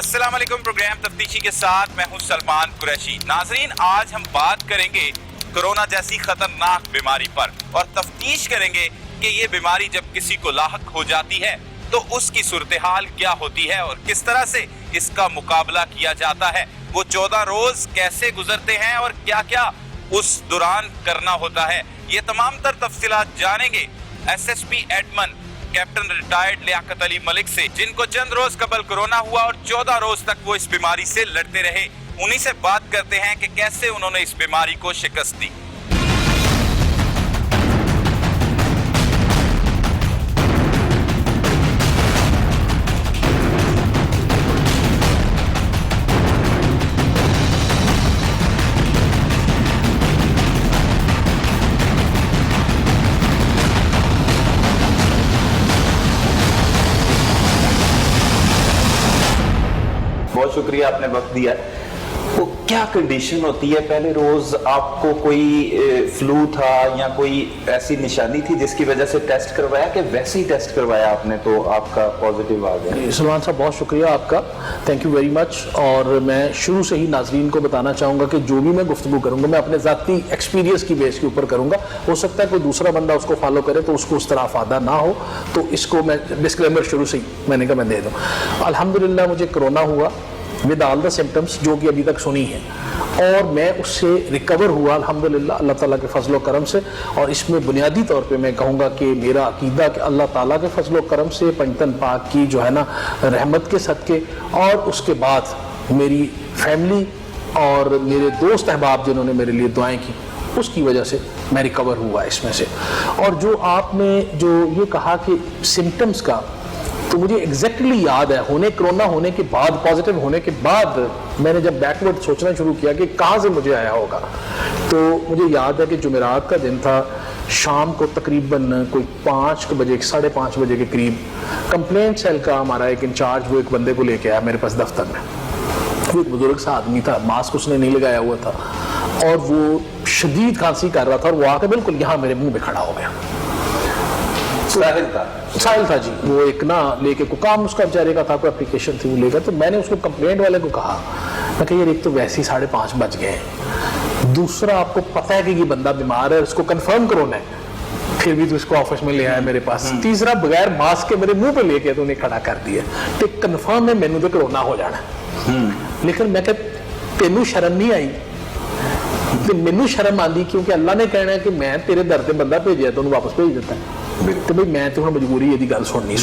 अस्सलाम वालेकुम। प्रोग्राम तफ्तीशी के साथ मैं हूं सलमान कुरैशी। नाजरीन, आज हम बात करेंगे कोरोना जैसी खतरनाक बीमारी पर और तफ्तीश करेंगे कि ये बीमारी जब किसी को लाहक हो जाती है तो उसकी सूरत हाल क्या होती है और किस तरह से इसका मुकाबला किया जाता है। वो 14 रोज कैसे गुजरते हैं और क्या क्या उस दौरान करना होता है, ये तमाम तर तफसीलात जानेंगे SSP admin captain retired Liaquat Ali Malik से, जिनको चंद रोज कबल कोरोना हुआ और 14 रोज तक वो इस बीमारी से लड़ते रहे। उन्हीं से बात करते हैं कि कैसे उन्होंने इस बीमारी को शिकस्त दी। बहुत शुक्रिया, आपने वक्त दिया। वो क्या कंडीशन होती है? पहले रोज आपको कोई फ्लू था या कोई ऐसी निशानी थी जिसकी वजह से टेस्ट करवाया कि वैसे ही टेस्ट करवाया आपने तो आपका पॉजिटिव आ गया? सलमान साहब, बहुत शुक्रिया आपका, थैंक यू वेरी मच। और मैं शुरू से ही नाजरीन को बताना चाहूँगा कि जो भी मैं गुफ्तगू करूँगा मैं अपने ज़ाती एक्सपीरियंस की बेस के ऊपर करूँगा। हो सकता है कोई दूसरा बंदा उसको फॉलो करे तो उसको उस तरह फ़ायदा ना हो, तो इसको मैं डिस्क्लेमर शुरू से ही मैंने कहा मैं दे दूँ। अल्हम्दुलिल्लाह मुझे कोरोना हुआ विद ऑल द सिम्टम्स जो कि अभी तक सुनी है, और मैं उससे रिकवर हुआ अल्हम्दुलिल्लाह अल्लाह ताला के फजल व करम से। और इसमें बुनियादी तौर पे मैं कहूँगा कि मेरा अकीदा कि अल्लाह ताला के फजल व करम से, पंजतन पाक की जो है ना रहमत के सदके, और उसके बाद मेरी फैमिली और मेरे दोस्त अहबाब जिन्होंने मेरे लिए दुआएं की, उसकी वजह से मैं रिकवर हुआ इसमें से। और जो आपने जो ये कहा कि सिम्टम्स का, तो मुझे एग्जैक्टली याद है कोरोना होने के बाद, पॉजिटिव होने के बाद मैंने जब बैकवर्ड सोचना शुरू किया कि कहाँ से मुझे आया होगा, तो मुझे याद है कि जुमेरात का दिन था, शाम को तकरीबन कोई 5 बजे 5:30 बजे के करीब कंप्लेंट सेल का हमारा एक इंचार्ज वो एक बंदे को लेके आया मेरे पास दफ्तर में। वो एक बुजुर्ग सा आदमी था, मास्क उसने नहीं लगाया हुआ था और वो शदीद खांसी कर रहा था, और वो आकर बिल्कुल यहाँ मेरे मुंह पे खड़ा हो गया। साहिल था जी, वो एक ना लेके को काम उसका बेचारे का था, कोई एप्लीकेशन थी वो लेकर। तो मैंने उसको कंप्लेंट वाले को कहा, मैं कहा यार एक तो वैसे ही 5:30 बज गए हैं, दूसरा आपको पता है कि ये बंदा बीमार है, उसको कंफर्म करोना है, फिर भी तो इसको ऑफिस में ले आया मेरे पास, तीसरा बगैर मास्क के मेरे मुंह पे लेके तो उन्हें खड़ा कर दिया। तो कंफर्म है मैनू तो कोरोना हो जाना। लेकिन मैं कहा तेनू शर्म नहीं आई? तो मैनू शर्म आती क्योंकि अल्लाह ने कहना है कि मैं तेरे दर से बंदा भेजा तो उन्हें वापस भेज देता है। तो भाई मैं तो मजबूरी यदि गल सुननी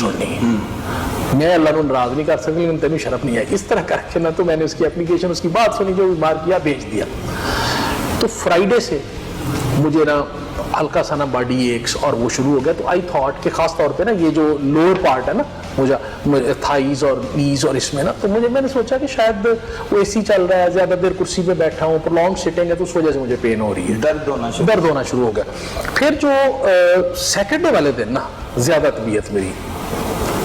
मैं अल्लाह को नाराज नहीं कर सकती, लेकिन तेन शर्म नहीं आई। इस तरह करके ना तो मैंने उसकी एप्लीकेशन, उसकी बात सुनी, जो बीमार किया, भेज दिया। तो फ्राइडे से मुझे ना हल्का सा ना बॉडी एक्स और वो शुरू हो गया। तो आई थॉट कि खास तौर पे ना ये जो लोअर पार्ट है ना, मुझे थाइज और नीज और इसमें ना, तो मैंने सोचा कि शायद वो एसी चल रहा है, ज्यादा देर कुर्सी पे बैठा हूँ, प्रोलॉन्ग सिटिंग है, तो उस वजह से मुझे पेन हो रही है, दर्द होना शुरू हो गया। फिर जो सैटरडे वाले दिन ना ज्यादा तबीयत मेरी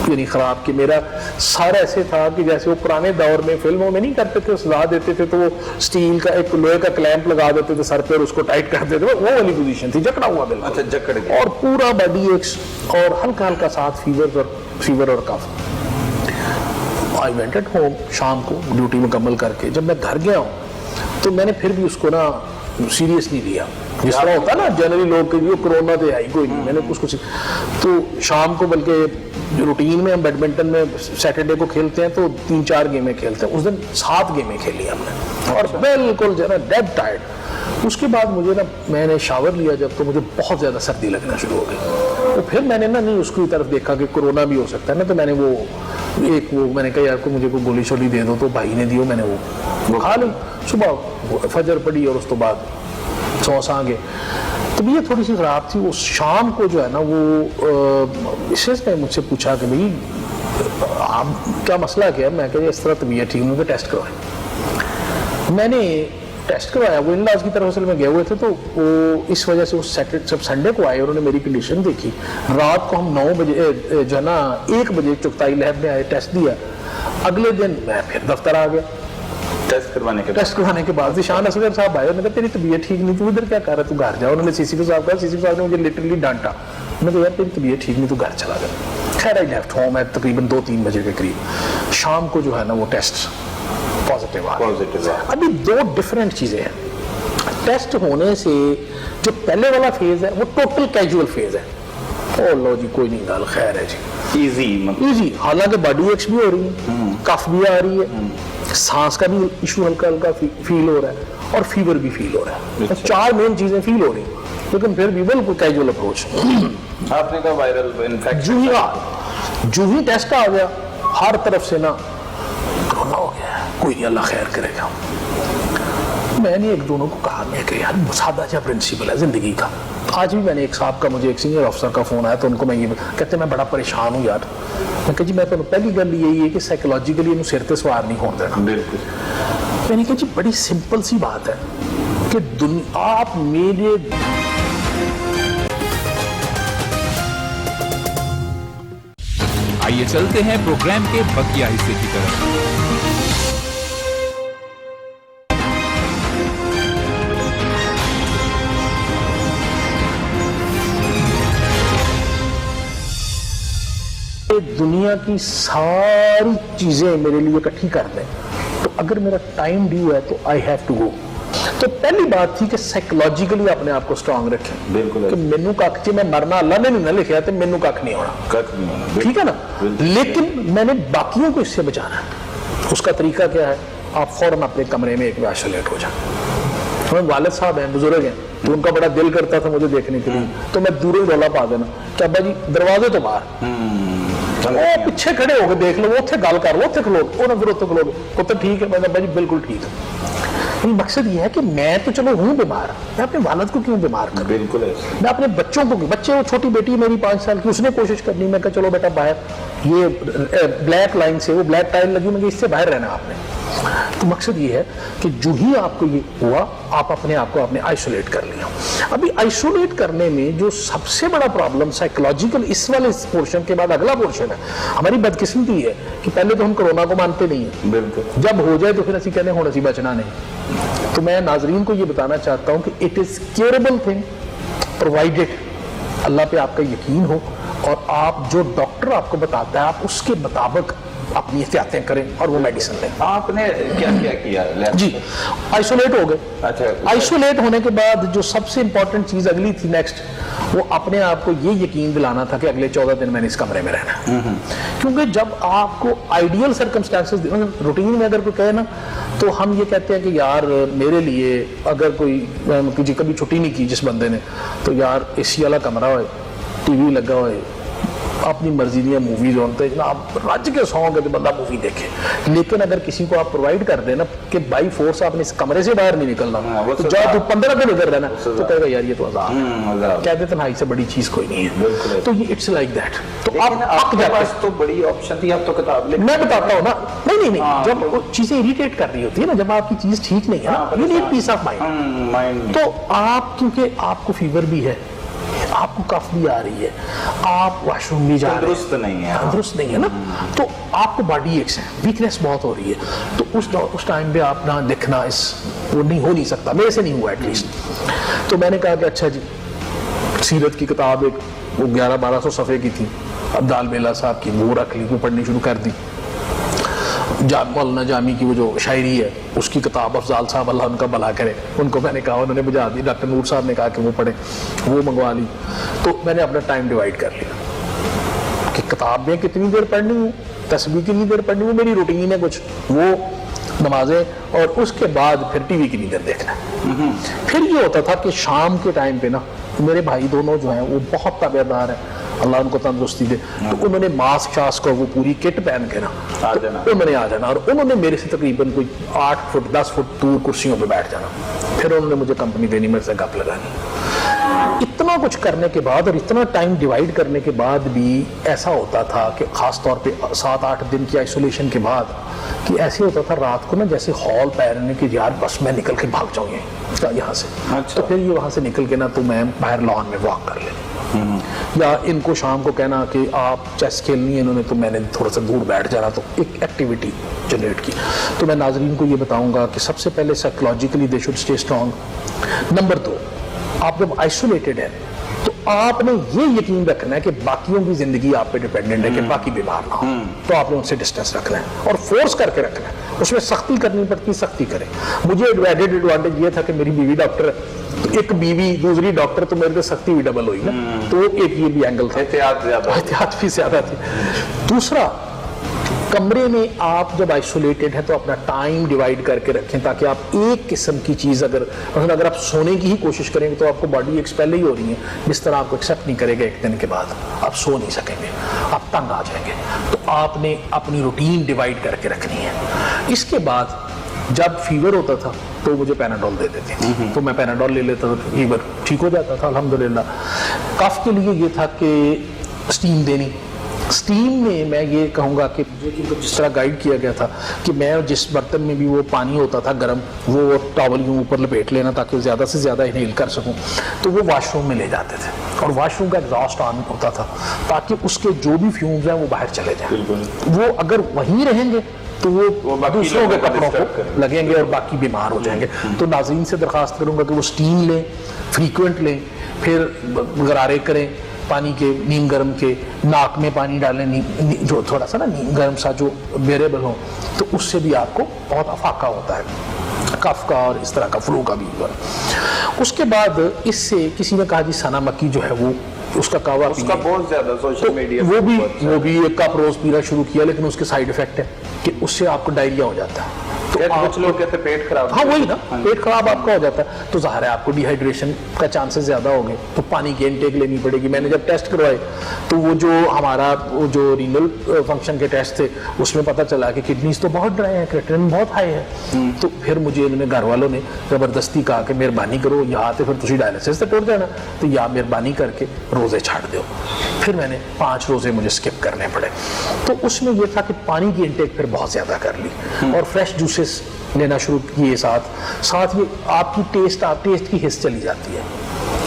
यानी खराब, कि मेरा सारा ऐसे था कि जैसे वो पुराने दौर में फिल्मों में नहीं करते थे, सजा देते थे तो वो स्टील का एक लोहे का क्लैंप लगा देते थे सर पे और उसको टाइट कर देते थे, वो वाली पोजीशन थी, जकड़ा हुआ बिल्कुल। अच्छा, जकड़ गया और पूरा बॉडी एक्स और हल्का हल्का साथ फीवर और कफ। आई वेंट एट होम, शाम को ड्यूटी मुकम्मल करके जब मैं घर गया हूँ तो मैंने फिर भी उसको ना सीरियस नहीं लिया, जिस तरह होता है ना जनरली लोग के लिए कोरोना तो आई कोई नहीं, मैंने उसको। तो शाम को बल्कि रूटीन में हम बैडमिंटन में सैटरडे को खेलते हैं तो 3-4 गेमें खेलते हैं, उस दिन 7 गेमें खेली हमने और बिल्कुल जो है डेड टायर्ड। उसके बाद मुझे ना मैंने शावर लिया जब, तो मुझे बहुत ज़्यादा सर्दी लगना शुरू हो गई। तो फिर मैंने ना नहीं उसकी तरफ देखा कि कोरोना भी हो सकता है ना, तो मैंने मैंने कहा यार को मुझे कोई गोली शोली दे दो, तो भाई ने दियो, मैंने वो खा ली। सुबह फजर पड़ी और उस तो बाद सौंस आ गए। तबीयत थोड़ी सी ख़राब थी। वो शाम को जो है ना वो मिसेस ने मुझसे पूछा कि भाई आप क्या मसला क्या है? मैं कहा इस तरह तबीयत ठीक नहीं, तो टेस्ट करवाएं। मैंने टेस्ट करवाया, वो इन-लॉज की तरफ से में गए हुए थे, तो वो इस वजह से वो सैटरडे जब संडे को आए उन्होंने मेरी कंडीशन देखी। रात को हम 9 बजे जो है ना 1 बजे चुगताई लैब में आए, टेस्ट दिया। अगले दिन मैं फिर दफ्तर आ गया टेस्ट करवाने के बाद शान असगर साहब आए, उन्होंने कहा तेरी तबीयत ठीक नहीं, तू इधर क्या कर रहा है, तू घर जा। उन्होंने सीसीपी साहब कहा, सीसीपी साहब ने मुझे लिटरली डांटा, میں تو یار تیری طبیعت ٹھیک نہیں تو گھر چلا گیا. خیر آئی لیفٹ ہوم ایٹ تقریباً 2-3 بجے کے قریب. شام کو جو ہے نا وہ ٹیسٹ پازیٹیو آ گیا. ابھی 2 ڈفرینٹ چیزیں ہیں. ٹیسٹ ہونے سے جو پہلے والا فیز ہے وہ ٹوٹل کیجول فیز ہے. او لو جی کوئی نہیں گل خیر ہے جی ایزی. حالانکہ باڈی ایکس بھی ہو رہی ہے, کف بھی آ رہی ہے, سانس کا بھی ایشو ہلکا ہلکا فیل ہو رہا ہے, اور فیور بھی فیل ہو رہا ہے. 4 مین چیزیں فیل ہو رہی ہیں, لیکن پھر بھی بالکل کیجول اپروچ. آپ نے کہا وائرل انفیکشن, جو ہی ٹیسٹ آ گیا ہر طرف سے نا کرونا ہو گیا, کوئی نہیں اللہ خیر کرے گا. میں نے ایک دونوں کو کہا میں کہ یار سادہ سا پرنسپل ہے زندگی کا. آج بھی میں نے ایک صاحب کا, مجھے ایک سینئر افسر کا فون آیا تو ان کو میں یہ کہتے میں بڑا پریشان ہوں یار. میں کہ جی میں تو پہلی گل یہی ہے کہ سائیکولوجیکلی انہوں سر تے سوار نہیں ہونے دینا. بالکل. میں نے کہا جی بڑی سمپل سی بات ہے کہ آپ میرے آئیے چلتے ہیں پروگرام کے بقیہ حصے کی طرف. دنیا کی ساری چیزیں میرے لیے اکٹھی کر دیں تو اگر میرا ٹائم ڈیو ہے تو آئی ہیو ٹو گو. تو پہلی بات تھی کہ سائیکولوجیکلی اپنے آپ کو اسٹرانگ رکھیں. بالکل. کہ مینو کھ چ میں مرنا اللہ نے نہیں نہ لکھا تو مینو کھ نہیں ہونا. ٹھیک ہے نا. لیکن میں نے باقیوں کو اس سے بچانا ہے. اس کا طریقہ کیا ہے, آپ فوراً اپنے کمرے میں ایک آئسولیٹ ہو جائیں. ہمیں والد صاحب ہیں, بزرگ ہیں, تو ان کا بڑا دل کرتا تھا مجھے دیکھنے کے لیے, تو میں دور ہی رولا پا دینا کہ ابا جی دروازے تو باہر, وہ پیچھے کھڑے ہو کے دیکھ لو, وہ اتنے گل کر لو, اتنے کھلو وہ نہ پھر اتنے کھلو گے تو ٹھیک ہے. میں ابا جی بالکل ٹھیک ہے. مقصد یہ ہے کہ میں تو چلو ہوں بیمار, میں اپنے والد کو کیوں بیمار کروں. بالکل. میں اپنے بچوں کو, بچے وہ چھوٹی بیٹی میری 5 سال کی, اس نے کوشش کرنی, میں کہا چلو بیٹا باہر یہ بلیک لائن سے وہ بلیک ٹائل لگی, مجھے اس سے باہر رہنا آپ نے. تو مقصد یہ ہے کہ جو ہی آپ کو یہ ہوا آپ اپنے آپ کو آپ نے آئسولیٹ کر لیا. ابھی آئسولیٹ کرنے میں جو سب سے بڑا پرابلم سائیکولوجیکل اس والے پورشن کے بعد اگلا پورشن ہے, ہماری بدقسمتی ہے کہ پہلے تو ہم کرونا کو مانتے نہیں ہیں. بالکل. جب ہو جائے تو پھر اسی کہنے ہونا سی بچنا نہیں. تو میں ناظرین کو یہ بتانا چاہتا ہوں کہ it is curable thing provided اللہ پہ آپ کا یقین ہو, اور آپ جو ڈاکٹر آپ کو بتاتا ہے آپ اس کے مطابق اپنی احتیاطیں کریں اور وہ میڈیسن لیں. آپ نے کیا کیا جی آئسولیٹ ہو گئے. اچھا. آئسولیٹ ہونے کے بعد جو سب سے امپورٹنٹ چیز اگلی تھی نیکسٹ, وہ اپنے آپ کو یہ یقین دلانا تھا کہ اگلے 14 دن میں نے اس کمرے میں رہنا. کیونکہ جب آپ کو آئیڈیل سرکمسٹانسز روٹین میں اگر کوئی کہے نا تو ہم یہ کہتے ہیں کہ یار میرے لیے اگر کوئی کبھی چھٹی نہیں کی جس بندے نے, تو یار اے سی والا کمرہ ہوئے, ٹی وی لگا ہوئے, اپنی مرضی دیا موویز ہوتے ہیں جناب رج کے سونگ ہے بندہ مووی دیکھے. لیکن اگر کسی کو آپ پرووائڈ کر دیں نا کہ بائی فورس آپ نے اس کمرے سے باہر نہیں نکلنا, تو جاؤ تو 15 دن ادھر رہنا, تو کہے گا یار یہ تو عذاب, کہتے تنہائی سے بڑی چیز کوئی نہیں ہے. تو یہ اٹس لائک دیٹ. تو آپ کے پاس تو بڑی آپشن تھی, آپ تو کتاب لکھ. میں بتاتا ہوں نا, نہیں جب چیزیں اریٹیٹ کر رہی ہوتی ہے نا, جب آپ کی چیز ٹھیک نہیں ہے نا, you need peace of mind. تو آپ کیونکہ آپ کو فیور بھی ہے, آپ کو کف بھی آ رہی ہے, آپ واش روم بھی جا رہے ہیں, تندرست نہیں ہے نا, تو آپ کو باڈی ایکس ہے, ویکنیس بہت ہو رہی ہے, تو اس ٹائم پہ آپ نہ لکھنا وہ نہیں ہو نہیں سکتا, میرے سے نہیں ہوا ایٹ لیسٹ. تو میں نے کہا کہ اچھا جی سیرت کی کتاب ایک وہ 1100-1200 صفحے کی تھی, عبدال بیلا صاحب کی, وہ رکھ لی, وہ پڑھنی شروع کر دی. مولانا جامی کی وہ جو شاعری ہے اس کی کتاب, افضال صاحب اللہ ان کا بھلا کرے, ان کو میں نے کہا, انہوں نے بجا دی. ڈاکٹر نور صاحب نے کہا کہ وہ پڑھیں, وہ منگوا لی. تو میں نے اپنا ٹائم ڈیوائڈ کر لیا کہ کتابیں کتنی دیر پڑھنی ہے, تسبیح کتنی دیر پڑھنی ہے, میری روٹین ہے کچھ, وہ نمازیں, اور اس کے بعد پھر ٹی وی کتنی دیر دیکھنا ہے. پھر یہ ہوتا تھا کہ شام کے ٹائم پہ نا میرے بھائی دونوں جو ہیں وہ بہت تابعدار ہیں, اللہ ان کو تندرستی دے, تو انہوں نے ماسک شاسک اور وہ پوری کٹ پہن کے نا انہوں نے آ جانا, اور انہوں نے میرے سے تقریباً کوئی 8 فٹ 10 فٹ دور کرسیوں پہ بیٹھ جانا. پھر انہوں نے مجھے کمپنی دینی, میرے سے گپ لگانی. اتنا کچھ کرنے کے بعد اور اتنا ٹائم ڈیوائڈ کرنے کے بعد بھی ایسا ہوتا تھا کہ خاص طور پہ 7-8 دن کی آئسولیشن کے بعد کہ ایسے ہوتا تھا رات کو نا جیسے ہال پیرنے کہ یار بس میں نکل کے بھاگ جاؤں یہاں سے. تو پھر یہ وہاں سے نکل کے نا تو میں باہر لان میں واک کر لیں, یا ان کو شام کو کہنا کہ آپ چیس کھیلنی ہے انہوں نے, تو میں نے تھوڑا سا دور بیٹھ جانا, تو ایک ایکٹیویٹی جنریٹ کی. تو میں ناظرین کو یہ بتاؤں گا کہ سب سے پہلے psychologically they should stay strong. Number 2, آپ جب آئسولیٹڈ ہیں تو آپ نے یہ یقین رکھنا ہے کہ باقیوں کی زندگی آپ پہ ڈیپینڈنٹ ہے کہ باقی بیمار نہ ہو، تو آپ نے ان سے ڈسٹینس رکھنا ہے اور فورس کر کے رکھنا ہے. اس میں سختی کرنی پڑتی، سختی کریں. مجھے ایڈوانٹیج یہ تھا کہ میری بیوی ڈاکٹر ہے، تو ایک بیوی دوسری ڈاکٹر، تو میرے کو سختی بھی ڈبل ہوئی نا، تو ایک یہ بھی اینگل تھا، احتیاط بھی زیادہ تھی. دوسرا، کمرے میں آپ جب آئسولیٹڈ ہیں تو اپنا ٹائم ڈیوائیڈ کر کے رکھیں تاکہ آپ ایک قسم کی چیز اگر آپ سونے کی ہی کوشش کریں گے تو آپ کو باڈی ایکسپیل ہی ہو رہی ہے، جس طرح آپ کو ایکسیپٹ نہیں کرے گا ایک دن کے بعد، آپ سو نہیں سکیں گے، آپ تنگ آ جائیں گے. تو آپ نے اپنی روٹین ڈیوائیڈ کر کے رکھنی ہے. اس کے بعد جب فیور ہوتا تھا تو مجھے پیناڈول دے دیتے تھے، تو میں پیناڈول لے لیتا تھا، فیور ٹھیک ہو جاتا تھا الحمدللہ. کف کے لیے یہ تھا کہ اسٹیم دینی. اسٹیم میں میں یہ کہوں گا کہ مجھے جس طرح گائیڈ کیا گیا تھا کہ میں جس برتن میں بھی وہ پانی ہوتا تھا گرم، وہ ٹاول یوں اوپر لپیٹ لینا تاکہ زیادہ سے زیادہ انہیل کر سکوں. تو وہ واش روم میں لے جاتے تھے اور واش روم کا ایگزاسٹ آن ہوتا تھا تاکہ اس کے جو بھی فیومز ہیں وہ باہر چلے جائیں. وہ اگر وہیں رہیں گے تو وہ دوسروں کے کپڑوں کو لگیں گے اور باقی بیمار ہو جائیں گے. تو ناظرین سے درخواست کروں گا کہ وہ اسٹیم لیں، فریکوینٹ لیں، پھر غرارے کریں پانی کے نیم گرم کے، ناک میں پانی ڈالیں جو تھوڑا سا نا نیم گرم سا جو بیریبل ہو، تو اس سے بھی آپ کو بہت افاقہ ہوتا ہے کف کا اور اس طرح کا فلو کا بھی. اس کے بعد اس سے کسی نے کہا جی سنا مکی جو ہے وہ اس کا کہوا اس کا بہت زیادہ سوشل میڈیا وہ بھی ایک کپ روز پینا شروع کیا، لیکن اس کے سائیڈ افیکٹ ہے کہ اس سے آپ کو ڈائریا ہو جاتا ہے. کچھ لوگ کہتے ہیں پیٹ خراب، ہاں وہی نا، پیٹ خراب آپ کا ہو جاتا ہے تو ظاہر ہے آپ کو ڈی ہائیڈریشن کا چانسز زیادہ ہو گئے، تو پانی کی انٹیک لینی پڑے گی. میں نے جب ٹیسٹ کروائے تو وہ جو ہمارا وہ جو رینل فنکشن کے ٹیسٹ تھے اس میں پتہ چلا کہ کڈنیز تو بہت ڈرائی ہیں، کریٹنن بہت ہائی ہے. تو پھر مجھے انہوں نے گھر والوں نے زبردستی کہا کہ مہربانی کرو یہاں تو پھر تسی ڈائلسس سے ٹوٹ جانا، تو یا مہربانی کر کے روزے چھاڑ دو. پھر میں نے 5 روزے مجھے اسکپ کرنے پڑے. تو اس میں یہ تھا کہ پانی کی انٹیک پھر بہت زیادہ کر لی اور فریش جوسز لینا شروع کیے. ساتھ یہ آپ کی ٹیسٹ کی حس چلی جاتی ہے.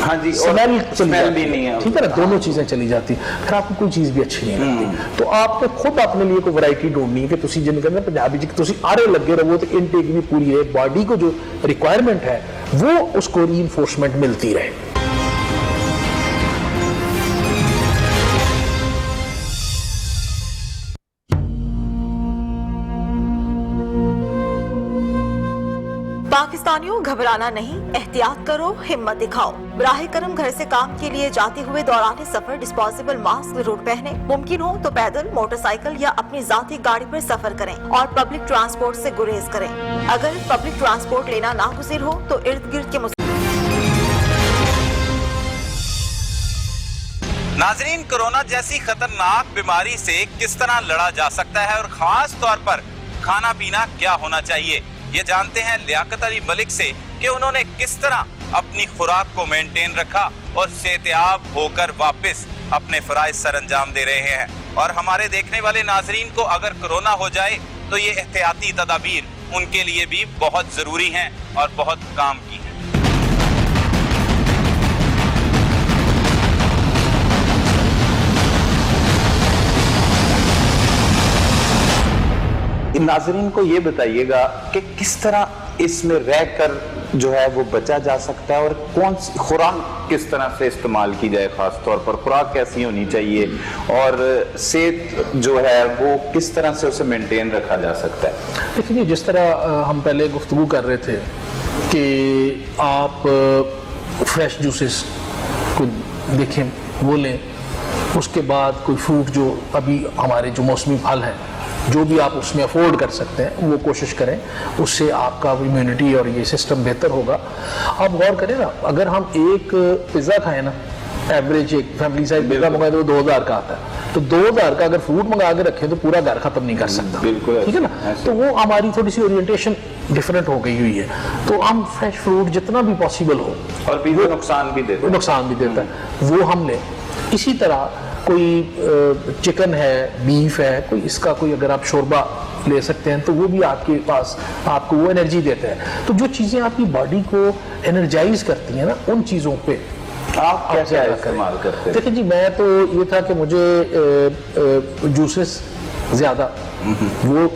ہاں جی، اسمیل بھی نہیں ہے، ٹھیک ہے نا، دونوں چیزیں چلی جاتی ہیں. پھر آپ کو کوئی چیز بھی اچھی نہیں لگتی. تو آپ نے خود اپنے لیے کوئی ورائٹی ڈھونڈنی ہے کہ تسی جن کہتے ہیں پنجابی جی تسی آرے لگے رہو تو انٹیک بھی پوری ہے، باڈی کو جو ریکوائرمنٹ ہے وہ اس کو ری انفورسمنٹ ملتی رہے. پاکستانیوں گھبرانا نہیں، احتیاط کرو، ہمت دکھاؤ. براہ کرم گھر سے کام کے لیے جاتے ہوئے دوران سفر ڈسپوزیبل ماسک ضرور پہنیں. ممکن ہو تو پیدل، موٹر سائیکل یا اپنی ذاتی گاڑی پر سفر کریں اور پبلک ٹرانسپورٹ سے گریز کریں. اگر پبلک ٹرانسپورٹ لینا ناگزیر ہو تو ارد گرد کے ناظرین، کورونا جیسی خطرناک بیماری سے کس طرح لڑا جا سکتا ہے اور خاص طور پر کھانا پینا کیا ہونا چاہیے، یہ جانتے ہیں لیاقت علی ملک سے کہ انہوں نے کس طرح اپنی خوراک کو مینٹین رکھا اور صحتیاب ہو کر واپس اپنے فرائض سر انجام دے رہے ہیں. اور ہمارے دیکھنے والے ناظرین کو اگر کرونا ہو جائے تو یہ احتیاطی تدابیر ان کے لیے بھی بہت ضروری ہیں اور بہت کام کی ہیں. ناظرین کو یہ بتائیے گا کہ کس طرح اس میں رہ کر جو ہے وہ بچا جا سکتا ہے اور کون سی خوراک کس طرح سے استعمال کی جائے، خاص طور پر خوراک کیسی ہونی چاہیے اور صحت جو ہے وہ کس طرح سے اسے مینٹین رکھا جا سکتا ہے. دیکھیے جس طرح ہم پہلے گفتگو کر رہے تھے کہ آپ فریش جوسز کو دیکھیں وہ لیں، اس کے بعد کوئی فروٹ جو ابھی ہمارے جو موسمی پھل ہیں جو بھی آپ اس میں افورڈ کر سکتے ہیں وہ کوشش کریں، اس سے آپ کا امیونٹی اور یہ سسٹم بہتر ہوگا. آپ غور کریں نا، اگر ہم ایک پیزا کھائیں نا، ایوریج ایک فیملی سائز پیزا منگائے تو 2000 کا آتا ہے، تو 2000 کا اگر فروٹ منگا کے رکھیں تو پورا گھر ختم نہیں کر سکتا، ٹھیک ہے نا. تو وہ ہماری تھوڑی سی اورینٹیشن ڈفرینٹ ہو گئی ہوئی ہے. تو ہم فریش فروٹ جتنا بھی پاسبل ہو، اور پیزا نقصان بھی دیتا ہے وہ ہم لیں. اسی طرح کوئی چکن ہے، بیف ہے، کوئی اس کا کوئی اگر آپ شوربہ لے سکتے ہیں تو وہ بھی آپ کے پاس آپ کو وہ انرجی دیتا ہے. تو جو چیزیں آپ کی باڈی کو انرجائز کرتی ہیں نا، ان چیزوں پہ آپ کیا استعمال کرتے ہیں؟ دیکھیں جی، میں تو یہ تھا کہ مجھے جوسز زیادہ، وہ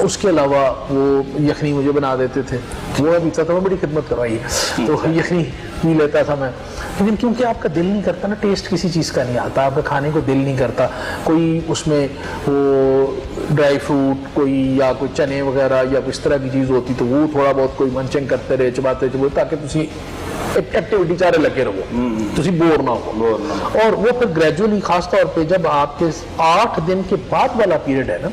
اس کے علاوہ وہ یخنی مجھے بنا دیتے تھے، وہ ابھی تھا تو میں بڑی خدمت کروائی ہے تو یخنی پی لیتا تھا میں، لیکن کیونکہ آپ کا دل نہیں کرتا نا، ٹیسٹ کسی چیز کا نہیں آتا، آپ کا کھانے کو دل نہیں کرتا، کوئی اس میں وہ ڈرائی فروٹ کوئی یا کوئی چنے وغیرہ یا اس طرح کی چیز ہوتی تو وہ تھوڑا بہت کوئی منچنگ کرتے رہے، چباتے چبو، تاکہ تسی ایکٹیویٹی چارے لگے رہو، تسی بور نہ ہو. اور وہ پھر گریجولی، خاص طور پہ جب آپ کے 8 دن کے بعد والا پیریڈ ہے نا،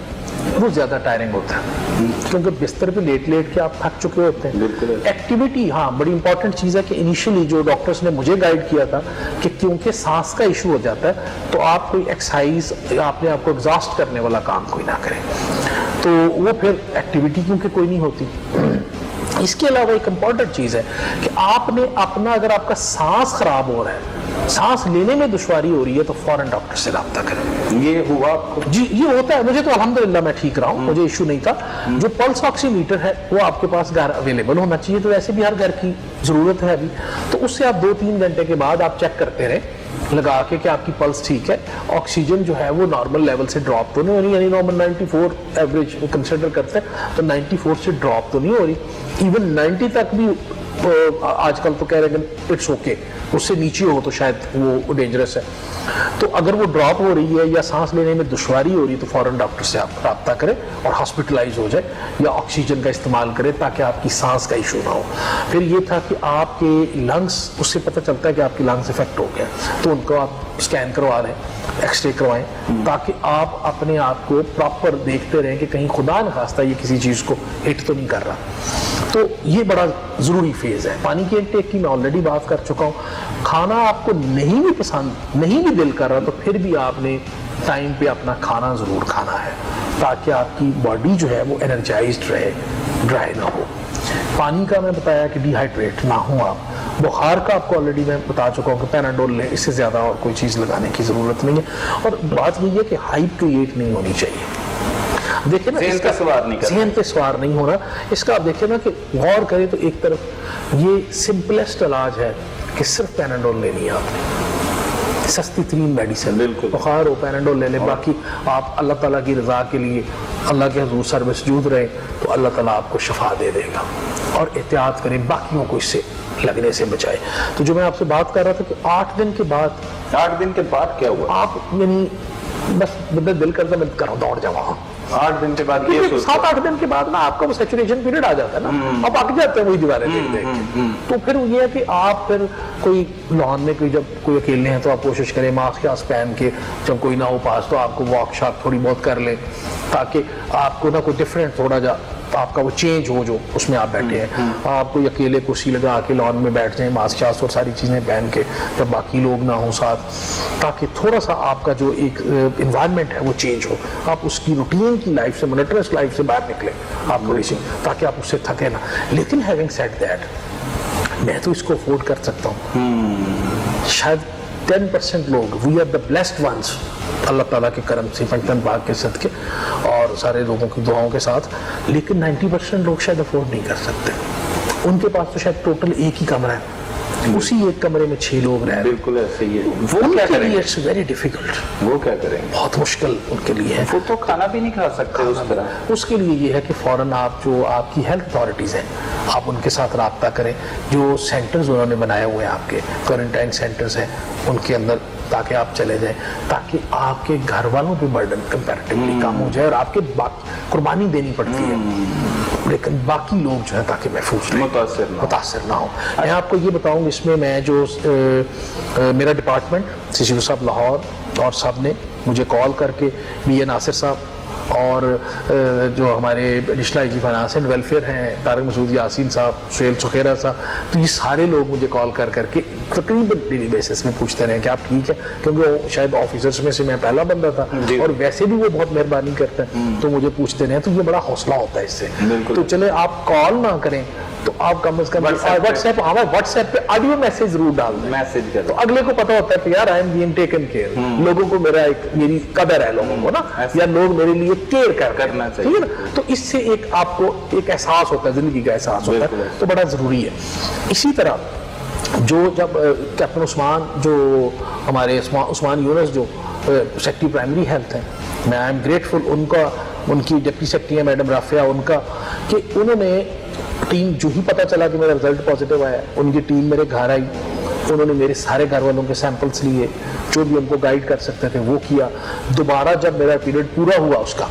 وہ زیادہ ٹائرنگ ہوتا ہے، کیونکہ بستر پہ لیٹ لیٹ کے آپ تھک چکے ہوتے ہیں. ایکٹیویٹی ہاں بڑی امپورٹنٹ چیز ہے کہ انیشلی جو ڈاکٹرز نے مجھے گائیڈ کیا تھا کہ کیونکہ سانس کا ایشو ہو جاتا ہے تو آپ کوئی ایکسرسائز یا اپنے آپ کو ایگزاسٹ کرنے والا کام کوئی نہ کریں، تو وہ پھر ایکٹیویٹی کیونکہ کوئی نہیں ہوتی. اس کے علاوہ ایک امپورٹنٹ چیز ہے کہ آپ نے اپنا، اگر آپ کا سانس خراب ہو رہا ہے، سانس لینے میں دشواری ہو رہی ہے، تو فوراً ڈاکٹر سے رابطہ کریں. یہ ہوا آپ کو؟ جی یہ ہوتا ہے مجھے، تو الحمدللہ میں ٹھیک رہا ہوں، مجھے ایشو نہیں تھا. جو پلس آکسی میٹر ہے وہ آپ کے پاس گھر اویلیبل ہونا چاہیے، تو ویسے بھی ہر گھر کی ضرورت ہے ابھی، تو اس سے آپ 2-3 گھنٹے کے بعد آپ چیک کرتے رہیں لگا کے کہ آپ کی پلس ٹھیک ہے، آکسیجن جو ہے وہ نارمل لیول سے ڈراپ تو نہیں ہو رہی، یعنی نارمل 94 ایوریج کنسیڈر کرتے ہیں تو 94 سے ڈراپ تو نہیں ہو رہی، ایون 90 تک بھی آج کل تو کہہ رہے ہیں اٹس اوکے، اس سے نیچے ہو تو شاید وہ ڈینجرس ہے. تو اگر وہ ڈراپ ہو رہی ہے یا سانس لینے میں دشواری ہو رہی ہے تو فوراً ڈاکٹر سے آپ رابطہ کریں اور ہاسپٹلائز ہو جائے یا آکسیجن کا استعمال کریں تاکہ آپ کی سانس کا ایشو نہ ہو. پھر یہ تھا کہ آپ کے لنگس، اس سے پتہ چلتا ہے کہ آپ کے لنگس افیکٹ ہو گیا، تو ان کو آپ اسکین کروا رہے ہیں، ایکس رے کروائیں، تاکہ آپ اپنے آپ کو پراپر دیکھتے رہیں کہ کہیں خدا نخواستہ یہ کسی چیز کو ہٹ تو نہیں کر رہا. تو یہ بڑا ضروری فیز ہے. پانی کی انٹیک کی میں آلریڈی بات کر چکا ہوں. کھانا آپ کو نہیں بھی پسند، نہیں بھی دل کر رہا، تو پھر بھی آپ نے ٹائم پہ اپنا کھانا ضرور کھانا ہے تاکہ آپ کی باڈی جو ہے وہ انرجائزڈ رہے، ڈرائی نہ ہو. پانی کا میں بتایا کہ ڈی ہائیڈریٹ نہ ہوں آپ. بخار کا آپ کو آلریڈی میں بتا چکا ہوں کہ پیناڈول لیں، اس سے زیادہ اور کوئی چیز لگانے کی ضرورت نہیں ہے. اور بات یہ ہے کہ ہائپ کریٹ نہیں ہونی چاہیے. دیکھیں نا، ذہن کا سوار نہیں کرنا، ذہن پہ سوار نہیں ہونا. اس کا آپ دیکھیں نا کہ غور کریں تو ایک طرف یہ سمپلسٹ علاج ہے کہ صرف پیناڈول لینی ہے آپ نے، سستی ترین میڈیسن. بالکل بخار ہو پیناڈول لے لیں، باقی آپ اللہ تعالیٰ کی رضا کے لیے اللہ کے حضور سر میں سجود رہیں تو اللہ تعالیٰ آپ کو شفا دے دے گا. اور احتیاط کریں، باقیوں کو اس سے لگنے سے بچائے. تو جو میں آپ سے بات کر رہا تھا کہ 8 دن کے بعد، 8 دن کے بعد کیا ہوا؟ آپ یعنی بس دل کرتا میں کروں دوڑ جاؤں. 8 دن کے بعد 7-8 دن کے بعد نا آپ کا وہ سیچوریشن پیریڈ آ جاتا ہے نا، آپ آگ جاتے ہیں وہی دیواریں دیکھ دیکھ کے. تو پھر یہ ہے کہ آپ پھر کوئی لان میں کوئی، جب کوئی اکیلے ہیں تو آپ کوشش کریں ماسک شاسک پہن کے، جب کوئی نہ ہو پاس تو آپ کو واک شاک تھوڑی بہت کر لیں تاکہ آپ کو نہ کوئی ڈفرینٹ تھوڑا جا آپ کا وہ چینج ہو جو اس میں آپ بیٹھے ہیں. آپ کوئی اکیلے کرسی لگا کے لان میں بیٹھ جائیں ماسک شاسک اور ساری چیزیں پہن کے جب باقی لوگ نہ ہوں ساتھ، تاکہ تھوڑا سا آپ کا جو ایک انوائرمنٹ ہے وہ چینج ہو، آپ اس کی روٹین کی لائف سے، مونوٹنس لائف سے باہر نکلیں آپ تھوڑی سی، تاکہ آپ اس سے تھکے نہ. لیکن ہیونگ سیڈ دیٹ، میں تو اس کو افورڈ کر سکتا ہوں. شاید 10% لوگ، we are the blessed ones, اللہ تعالیٰ کے کرم سے، پنجتن پاک کے صدقے اور سارے لوگوں کی دعاؤں کے ساتھ. لیکن 90% لوگ شاید افورڈ نہیں کر سکتے. ان کے پاس تو شاید ٹوٹل ایک ہی کمرہ ہے، اسی ایک کمرے میں 6 لوگ رہ رہے ہیں. بالکل ایسے ہی ہے. وہ کیا کریں؟ It's very difficult. وہ کیا کریں؟ بہت مشکل ان کے لیے ہے. وہ تو کھانا بھی نہیں کھا سکتے اس طرح. اس کے لیے یہ ہے کہ فوراً آپ جو آپ کی ہیلتھ اتھارٹیز ہیں آپ ان کے ساتھ رابطہ کریں. جو سینٹرز انہوں نے بنائے ہوئے ہیں، آپ کے کوارنٹائن سینٹرز ہیں، ان کے اندر تاکہ آپ چلے جائیں، تاکہ آپ کے گھر والوں پہ برڈن کمپیریٹیولی کم ہو جائے. اور آپ کے قربانی دینی پڑتی ہے لیکن باقی لوگ جو ہے تاکہ محفوظ رہیں، متاثر نہ ہوں. میں آپ کو یہ بتاؤں، اس میں میں جو میرا ڈپارٹمنٹ CCO صاحب لاہور اور سب نے مجھے کال کر کے، BA ناصر صاحب اور جو ہمارے additional IG finance and welfare ہیں طارق مسعود یاسین صاحب، سہیل سخیرہ صاحب، تو یہ سارے لوگ مجھے کال کر کر کے تقریباً ڈیلی بیسس میں پوچھتے رہے کہ آپ ٹھیک ہے، کیونکہ شاید آفیسرس میں سے میں پہلا بندہ تھا اور ویسے بھی وہ بہت مہربانی کرتا ہے تو مجھے پوچھتے رہے. تو یہ بڑا حوصلہ ہوتا ہے اس سے. تو چلے آپ کال نہ کریں تو آپ کم از کم واٹس ایپ پہ آڈیو میسج ضرور ڈال دیں، تو اگلے کو پتا ہوتا ہے کہ یار I am being taken care. لوگوں کو میرا ایک، میری قدر ہے لوگوں کو نا، یا لوگ میرے لیے کیئر کرنا چاہیے. تو اس سے ایک آپ کو ایک احساس ہوتا ہے، زندگی کا احساس ہوتا ہے، تو بڑا ضروری ہے. اسی طرح जो जब कैप्टन उस्मान जो हमारे उस्मान यूनुस जो सेक्रेटरी प्राइमरी हेल्थ हैं, मैं आई एम ग्रेटफुल उनका, उनकी डिप्टी सेक्रेटरी है मैडम राफिया, उनका कि उन्होंने टीम जो ही पता चला कि मेरा रिजल्ट पॉजिटिव आया, उनकी टीम मेरे घर आई, उन्होंने मेरे सारे घर वालों के सैंपल्स लिए, जो भी उनको गाइड कर सकते थे वो किया। दोबारा जब मेरा पीरियड पूरा हुआ उसका,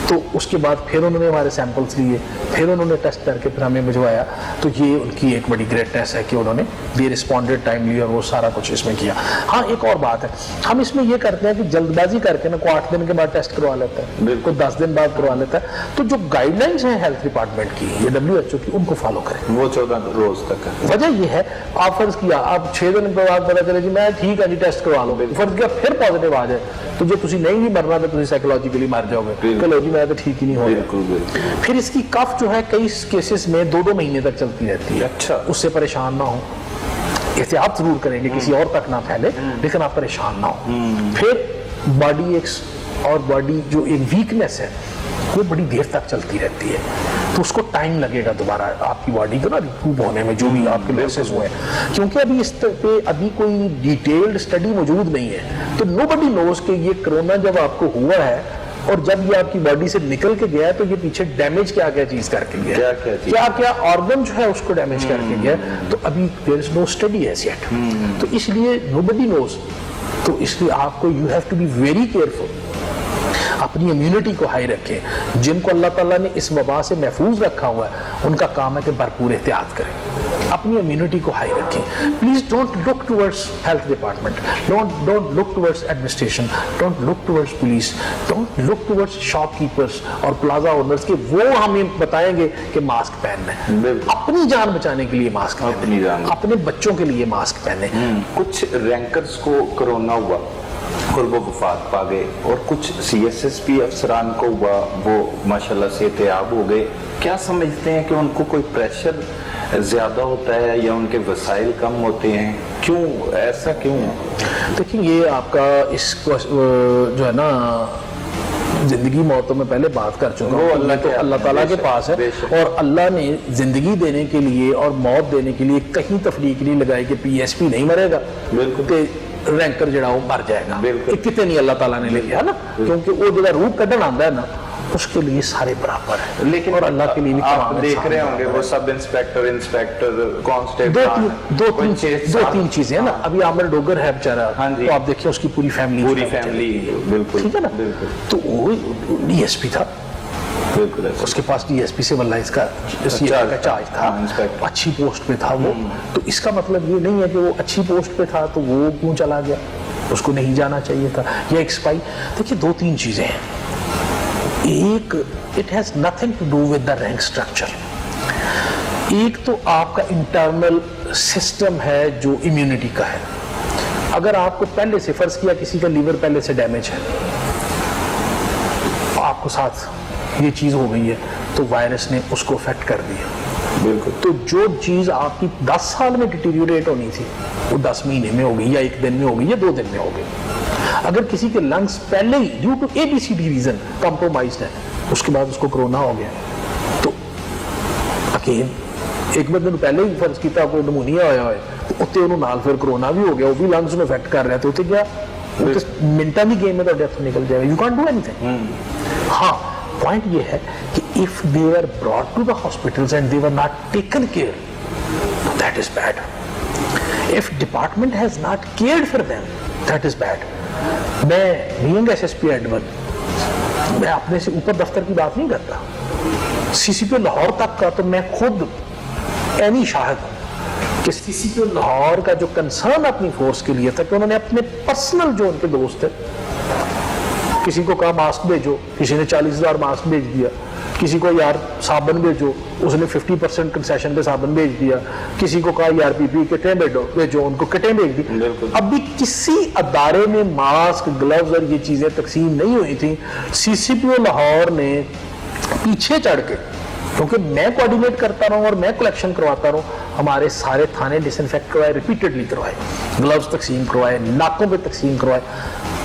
तो उसके बाद फिर उन्होंने हमारे सैंपल्स लिए, फिर उन्होंने टेस्ट करके फिर हमें भिजवाया। तो ये उनकी एक बड़ी ग्रेटनेस है कि उन्होंने दे रिस्पॉन्डेड टाइमली और वो सारा कुछ इसमें किया। हाँ, एक और बात है, हम इसमें ये करते हैं कि जल्दबाजी करके ना कोई 8 दिन के बाद टेस्ट करवा लेता है, कोई 10 दिन बाद करवा लेता है। तो जो गाइडलाइंस हैं हेल्थ डिपार्टमेंट की, ये WHO की, उनको फॉलो करें। वो 14 रोज तक है। वजह ये है, आप फर्ज किया आप 6 दिन के बाद पता चले जी मैं ठीक है जी टेस्ट करवा लो, फर्ज किया फिर पॉजिटिव आ जाए, तो जो तुसी नहीं भी मरना तो तुसी साइकोलॉजिकली मर जाओगे, कल जी मैं तो ठीक ही नहीं हो गया। फिर इसकी कफ जो है कई केसेस में 2-2 महीने तक चलती रहती है। अच्छा, उससे परेशान ना हो, एहतियात जरूर करेंगे किसी और तक ना फैले, लेकिन आप परेशान ना हो। फिर बॉडी और बॉडी जो एक वीकनेस है वो बड़ी देर तक चलती रहती है, तो उसको टाइम लगेगा दोबारा आपकी बॉडी को ना रिकूप होने में, जो भी आपके लॉसेस हुए हैं। क्योंकि अभी इस पे अभी कोई डिटेल्ड स्टडी मौजूद नहीं है, तो नोबडी नोज कि ये कोरोना जब आपको हुआ है और जब ये आपकी बॉडी से निकल के गया है तो ये पीछे डैमेज क्या क्या चीज करके गया, क्या क्या ऑर्गन जो है उसको डैमेज करके गया, तो अभी there is no study as yet. तो इसलिए नोबडी नोज, तो इसलिए आपको you have to be very careful, अपनी इम्यूनिटी को हाई रखें। जिनको अल्लाह ताला ने इस वबा से महफूज रखा हुआ है उनका काम है कि भरपूर एहतियात करें, अपनी इम्यूनिटी को हाई रखें। Please don't look towards health department, don't look towards administration, don't look towards police, don't look towards shopkeepers और प्लाजा ओनर्स के वो हमें बताएंगे कि मास्क पहनना है। अपनी जान बचाने के लिए मास्क पहने, अपने बच्चों के लिए मास्क पहने। कुछ रैंकर्स को कोरोना हुआ और वो वफात पा गए, और कुछ CSSP अफसरान को हुआ, वो माशाल्लाह सेहतयाब हो गए। क्या समझते हैं कि उनको कोई प्रेशर ज्यादा होता है या उनके वसाइल कम होते हैं? क्यों ऐसा क्यों? देखिए, ये आपका इस जो है ना जिंदगी मौतों में पहले बात कर चुका हूँ, अल्लाह ताला के पास है, और अल्लाह ने जिंदगी देने के लिए और मौत देने के लिए कहीं तफरीक नहीं लगाई कि PSP नहीं मरेगा, बिल्कुल रैंकर जड़ा वो मर जाएगा, कितने नहीं अल्लाह ताला ने लिखा है ना, क्योंकि वो जो रूह कढ़न आंदा है ना उसके लिए सारे बराबर है। लेकिन और अल्लाह के लिए भी आप देख रहे होंगे वो सब इंस्पेक्टर कांस्टेबल दो तीन चीजें है ना। अभी आमिर डोगर है बेचारा, तो आप देखिए उसकी पूरी फैमिली बिल्कुल ठीक है ना, तो वो DSP था, उसके पास DSP से वल्लाह इसका चार्ज था, अच्छी पोस्ट पे था वो। तो इसका मतलब ये नहीं है कि वो अच्छी पोस्ट पे था तो वो क्यों चला गया, उसको नहीं जाना चाहिए था, या एक स्पाई। देखिए, 2-3 चीजें हैं। एक, it has nothing to do with the rank structure. एक तो आपका इंटरनल सिस्टम है जो इम्यूनिटी का है। अगर आपको पहले से फर्ज किया किसी का लीवर पहले से डैमेज है, आपको साथ ये चीज हो गई है, तो वायरस ने उसको अफेक्ट कर दिया, बिल्कुल। तो जो चीज आपकी 10 साल में डिटीरियोरेट होनी थी वो 10 महीने में हो गई, या 1 दिन में हो गई, या 2 दिन में हो गई। अगर किसी के लंग्स पहले ही due to ABCD reason compromised है, उसके बाद उसको कोरोना हो गया, तो अकेले एक बंदे पहले ही फर्ज किया कोई नमूनिया होया है, तो उत्ते उन्होंने नाल फिर कोरोना भी हो गया, वो भी लंग्स में इफेक्ट कर रहा है, तो उत्ते क्या मिनटा की गेम में तो डेथ निकल जाएगा, यू कांट डू एनीथिंग। हाँ, पॉइंट ये है कि if they were brought to the hospitals and they were not taken care, that is bad. If department has not cared for them, that is bad. मैं being SSP admin, मैं अपने से ऊपर दफ्तर की बात नहीं करता, CCP लाहौर तक का तो मैं खुद ऐनी शाहिद हूं कि CCP लाहौर का जो कंसर्न अपनी फोर्स के लिए था कि उन्होंने अपने पर्सनल जो उनके दोस्त थे, किसी को कहा मास्क भेजो, किसी ने 40,000 मास्क भेज दिया, किसी को यार साबुन भेजो, उसने 50% कंसेशन पे साबुन भेज दिया, किसी को कहा यार PPE किटें भेजो, उनको किटें भेज दी। अभी किसी अदारे में मास्क, ग्लव्स और ये चीजें तकसीम नहीं हुई थी। CCP लाहौर ने पीछे चढ़ के, क्योंकि मैं कोऑर्डिनेट करता रहा और मैं कलेक्शन करवाता रहा, हमारे सारे थाने डिसइंफेक्ट करवाए, रिपीटेडली करवाए, ग्लव्स तकसीम करवाए, नाकों पे तकसीम करवाए।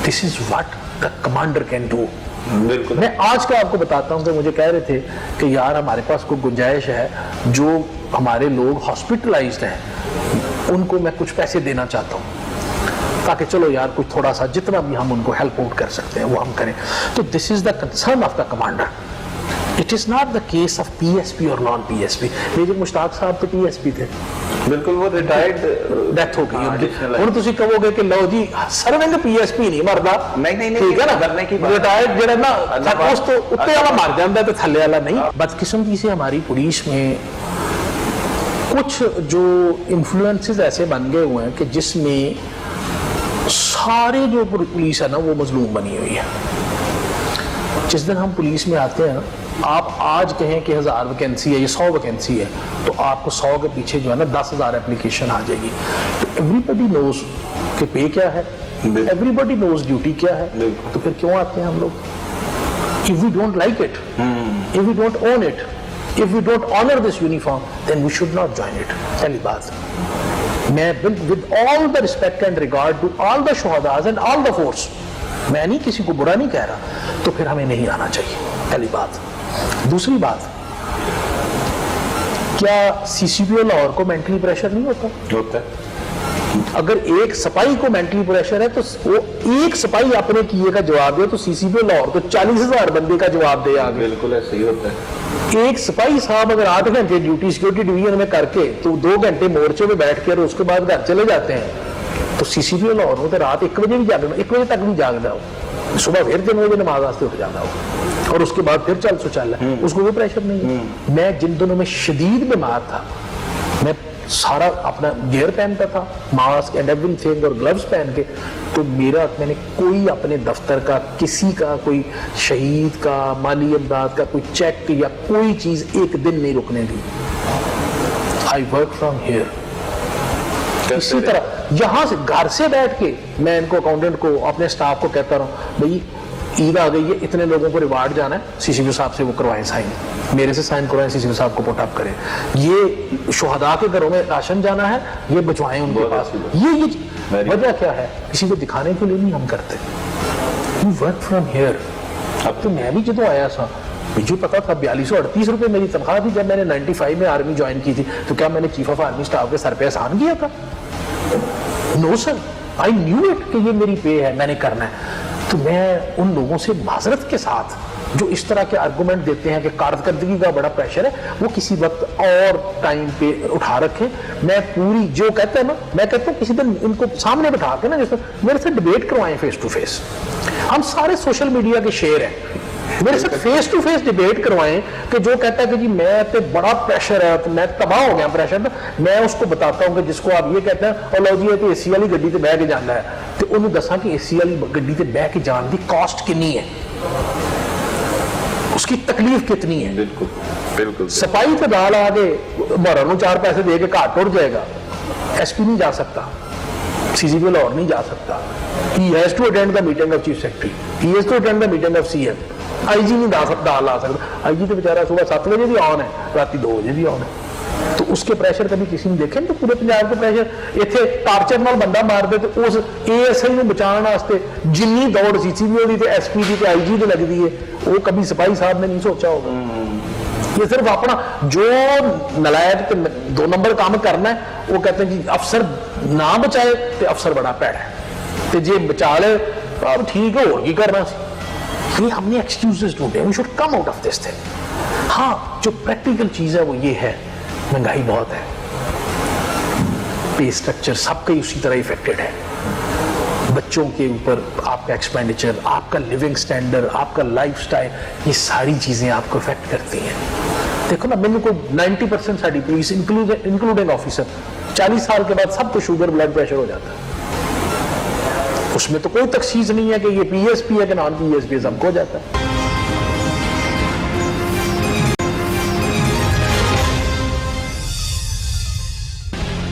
This is what the commander can do. बिल्कुल। मैं आज का आपको बताता हूं कि मुझे कह रहे थे कि यार हमारे पास कोई गुंजाइश है, जो हमारे लोग हॉस्पिटलाइज्ड हैं उनको मैं कुछ पैसे देना चाहता हूँ ताकि चलो यार कुछ थोड़ा सा जितना भी हम उनको हेल्प आउट कर सकते हैं वो हम करें। तो this is the concern of the commander. It is not the case of PSP और नॉन पीएसपी। मेजर मुश्ताक साहब तो पीएसपी थे, बिल्कुल, वो रिटायर्ड डेथ हो गई उनकी। ਹੁਣ ਤੁਸੀਂ ਕਹੋਗੇ ਕਿ ਲਓ ਜੀ ਸਰਵਿੰਗ ਪੀਐਸਪੀ ਨਹੀਂ ਮਰਦਾ, ਨਹੀਂ, ਠੀਕ ਹੈ ਨਾ, ਮਰਨੇ की बात ਰਿਟਾਇਰਡ ਜਿਹੜਾ ਨਾ ਉਸ ਤੋਂ ਉੱਤੇ ਵਾਲਾ ਮਰ ਜਾਂਦਾ ਤੇ ਥੱਲੇ वाला नहीं। बदकिस्मती से हमारी पुलिस में कुछ जो इन्फ्लुएंसेस ऐसे बन गए हुए हैं कि जिसमें सारे जो पुलिस है ना वो मजलूम बनी हुई है। जिस दिन हम पुलिस में आते हैं ना, आप आज कहें कि 1000 वैकेंसी है या 100 वैकेंसी है, तो आपको 100 के पीछे जो है ना 10,000 एप्लीकेशन आ जाएगी। तो एवरीबडी नोज कि पे क्या है, एवरीबडी नोज ड्यूटी क्या है, तो फिर क्यों आते हैं हम लोग? If we don't like it, if we don't own it, if we don't honor this uniform, then we should not join it. पहली बात, मैं with all the respect and regard to all the shuhadas and all the force, मैं नहीं किसी को बुरा नहीं कह रहा, तो फिर हमें नहीं आना चाहिए, पहली बात। दूसरी बात, क्या सीसीपीओ लाहौर को मेंटली प्रेशर नहीं होता? अगर एक सिपाही को मेंटली प्रेशर है तो वो एक सिपाही अपने किए का जवाब दे तो सीसीपीओ लाहौर तो 40,000 बंदे का जवाब दे आगे। बिल्कुल ऐसे ही होता है। एक सिपाही साहब अगर 8 घंटे ड्यूटी सिक्योरिटी डिवीजन में करके तो 2 घंटे मोर्चे में बैठ के और उसके बाद घर चले जाते हैं, तो सीसीपीओ लाहौर में तो रात 1 बजे भी जागना, 1 बजे तक भी जागना हो, सुबह फिर 3 बजे नमाज वास्ते उठ जाना हो और उसके बाद फिर चल चल है, उसको कोई प्रेशर नहीं है। मैं जिन दिनों में शदीद बीमार था, मैं सारा अपना गियर पहनता था, मास्क एंड एवरीथिंग और ग्लव्स पहन के, तो मैंने कोई अपने दफ्तर का किसी का कोई शहीद का माली इमदाद का कोई चेक या कोई चीज एक दिन नहीं रुकने दी। I work from here. इसी तरह यहां से घर से बैठ के मैं इनको अकाउंटेंट को अपने स्टाफ को कहता रहा, भाई ईद आ गई है, इतने लोगों को रिवार्ड जाना है, सीसीपी साहब से वो करवाएं साइन, मेरे से साइन करवाएं, सीसीपी साहब को पुट अप करें, ये शुहदा के घरों में राशन जाना है, ये भिजवाएं उनके पास। ये वजह क्या है? किसी को दिखाने के लिए नहीं हम करते। You work from here. अब तो मैं भी जब आया था मुझे पता था 4238 रुपए मेरी तनख्वाह थी जब मैंने 95 में आर्मी ज्वाइन की थी, तो क्या मैंने चीफ ऑफ आर्मी स्टाफ के सर पे एहसान किया था? No sir, I knew it कि ये मेरी पे है, मैंने करना है। तो मैं उन लोगों से माजरत के साथ जो इस तरह के आर्गुमेंट देते हैं कि कारकर्दगी का बड़ा प्रेशर है, वो किसी वक्त और टाइम पे उठा रखें। मैं पूरी जो कहते हैं ना, मैं कहता हूँ किसी दिन इनको सामने बिठा के ना, जैसे मेरे से डिबेट करवाएं फेस टू फेस। हम सारे सोशल मीडिया के शेयर हैं, मेरे साथ फेस टू फेस डिबेट करवाएं कि जो कहता है कि जी मैं पे बड़ा प्रेशर है, तो मैं तबाह हो गया प्रेशर में, मैं उसको बताता हूं कि जिसको आप ये कहते हैं और लो जी ये तो एसी वाली गड्डी ते बह के जाना है, तो उन्होंने दसा कि एसी वाली गड्डी ते बह के जाने की कॉस्ट कितनी है, उसकी तकलीफ कितनी है। बिल्कुल बिल्कुल। सफाई पे दाल आगे मोहरा 4 पैसे दे के घाट उड़ जाएगा, एसपी नहीं जा सकता, सीसीपी लाहौर नहीं जा सकता, he has to attend the meeting of chief secretary, he has to attend the meeting of CM, IG नहीं दाल आ सकता, आईजी तो बेचारा सुबह 7 बजे भी ऑन है, रात 2 बजे भी ऑन है। तो उसके प्रेशर कभी किसी ने देखे? तो पूरे पंजाब के प्रेशर इतने टार्चर नाल बंदा मार दे, तो उस एएसआई ਨੂੰ ਬਚਾਉਣ ਵਾਸਤੇ ਜਿੰਨੀ ਦੌੜ ਸੀਸੀਪੀਓ ਦੀ ਤੇ ਐਸਪੀ ਦੀ ਤੇ आईजी ਦੀ लगदी है, वो कभी सिपाही साहब ने नहीं सोचा होगा। ये सिर्फ अपना जो नलायक 2 नंबर काम करना है, वो कहते हैं जी अफसर ना बचाए तो अफसर बड़ा भैड़ा है, तो जे बचा ले अब ठीक है, और की करना सी। ये हमने एक्सक्यूजेस ढूंढे, we should come out of this thing. हाँ, जो प्रैक्टिकल चीज है वो ये है, महंगाई बहुत है, पे स्ट्रक्चर सबका उसी तरह इफेक्टेड है, बच्चों के ऊपर आपका एक्सपेंडिचर, आपका लिविंग स्टैंडर्ड, आपका लाइफस्टाइल, ये सारी चीजें आपको इफेक्ट करती हैं। देखो ना, मैंने को 90% साड़ी पुलिस इंक्लूडिंग ऑफिसर 40 साल के बाद सबको शुगर ब्लड प्रेशर हो जाता है, उसमें तो कोई तखसीस नहीं है कि ये पीएसपी है कि नॉन पीएसपी है, सबको हो जाता है।